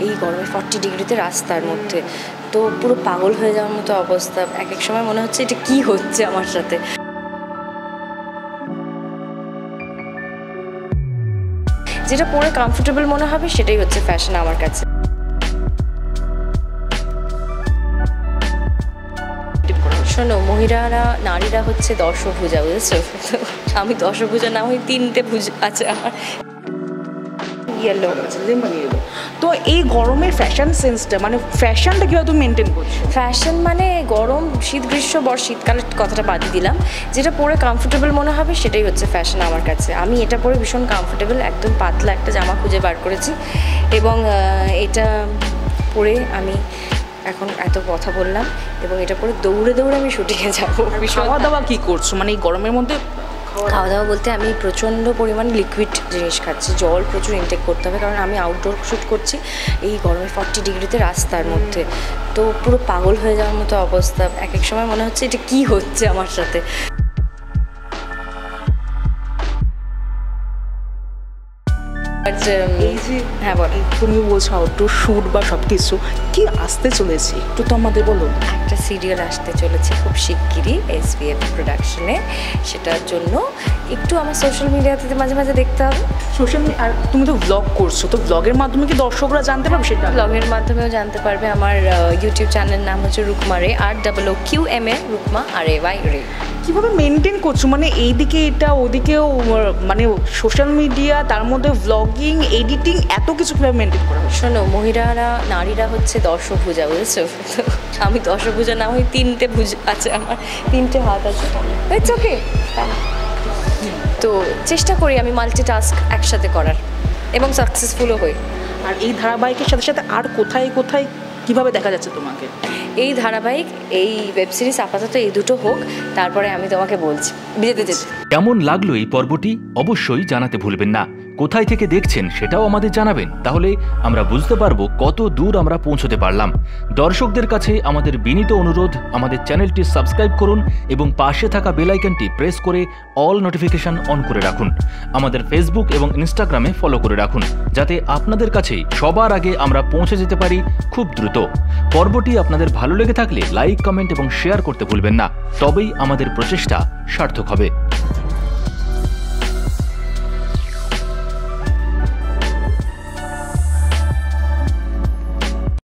এই গরমে 40 ডিগ্রিতে রাস্তার মধ্যে, তো পুরো পাগল হয়ে যাওয়ার মতো অবস্থা। এক এক সময় মনে হচ্ছে এটা কি হচ্ছে আমার সাথে। যেটা পরে কমফোর্টেবল মনে হবে সেটাই হচ্ছে ফ্যাশন আমার কাছে। শোনো, নারীরা হচ্ছে দশভুজা, বুঝেছো? আমি দশভুজা না হই, 3টে ভুজা আছে আমার। ইয়েলো, তো এই গরমের ফ্যাশন সেন্সটা, মানে ফ্যাশনটা কীভাবে তুমি মেনটেন করছো? ফ্যাশন মানে গরম, শীত, গ্রীষ্ম, শীতকালের কথাটা বাদই দিলাম। যেটা পরে কমফোর্টেবল মনে হবে সেটাই হচ্ছে ফ্যাশন আমার কাছে। আমি এটা পরে ভীষণ কমফোর্টেবল, একদম পাতলা একটা জামা খুঁজে বার করেছি এবং এটা পরে আমি এখন এত কথা বললাম এবং এটা পরে দৌড়ে দৌড়ে আমি শুটিংয়ে যাবো। খাওয়া দাওয়া কী করছো মানে এই গরমের মধ্যে? খাওয়া দাওয়া বলতে আমি প্রচণ্ড পরিমাণ লিকুইড জিনিস খাচ্ছি, জল প্রচুর ইনটেক করতে হবে, কারণ আমি আউটডোর শ্যুট করছি এই গরমে 40 ডিগ্রিতে রাস্তার মধ্যে, তো পুরো পাগল হয়ে যাওয়ার মতো অবস্থা। এক এক সময় মনে হচ্ছে এটা কি হচ্ছে আমার সাথে। হ্যাঁ বল, তুমি বলছো আউটডোর শ্যুট বা সব কিছু কি আসতে চলেছে, একটু তো আমাদের বলো। একটা সিরিয়াল আসতে চলেছে খুব শিগগিরই SBF প্রোডাকশনে, সেটার জন্য একটু আমার সোশ্যাল মিডিয়াতে মাঝে মাঝে দেখতে হবে। আর তুমি তো ব্লগ করছো, তো ব্লগের মাধ্যমে কি দর্শকরা জানতে পারবে? সেটা ব্লগের মাধ্যমেও জানতে পারবে। আমার ইউটিউব চ্যানেলের নাম হচ্ছে রুকমা রে, ROOQMA, রুকমা RAY রে। কীভাবে মেনটেন করছো মানে এইদিকে এটা ওদিকেও, মানে সোশ্যাল মিডিয়া, তার মধ্যে ব্লগিং, এডিটিং, এত কিছু কীভাবে মেনটেন করা? শোনো, নারীরা হচ্ছে দশভুজা, বুঝেছো? আমি দশভুজা না হই, 3টে ভুজা আছে আমার, 3টে হাত আছে। It's okay. তো চেষ্টা করি আমি মাল্টিটাস্ক একসাথে করার এবং সাকসেসফুলও হই। আর এই ধারাবাহিকের সাথে সাথে আর কোথায় কোথায় কীভাবে দেখা যাচ্ছে তোমাকে? এই ধারাবাহিক, এই ওয়েব সিরিজ আপাতত এই দুটো হোক, তারপরে আমি তোমাকে বলছি যেতে। কেমন লাগলো এই পর্বটি অবশ্যই জানাতে ভুলবেন না। কোথায় থেকে দেখছেন সেটাও আমাদের জানাবেন, তাহলে আমরা বুঝতে পারবো কত দূর আমরা পৌঁছতে পারলাম। দর্শকদের কাছে আমাদের বিনীত অনুরোধ, আমাদের চ্যানেলটি সাবস্ক্রাইব করুন এবং পাশে থাকা বেল আইকনটি প্রেস করে অল নোটিফিকেশন অন করে রাখুন। আমাদের ফেসবুক এবং ইনস্টাগ্রামে ফলো করে রাখুন, যাতে আপনাদের কাছে সবার আগে আমরা পৌঁছে যেতে পারি খুব দ্রুত। পর্বটি আপনাদের ভালো লেগে থাকলে লাইক, কমেন্ট এবং শেয়ার করতে ভুলবেন না, তবেই আমাদের প্রচেষ্টা সার্থক হবে।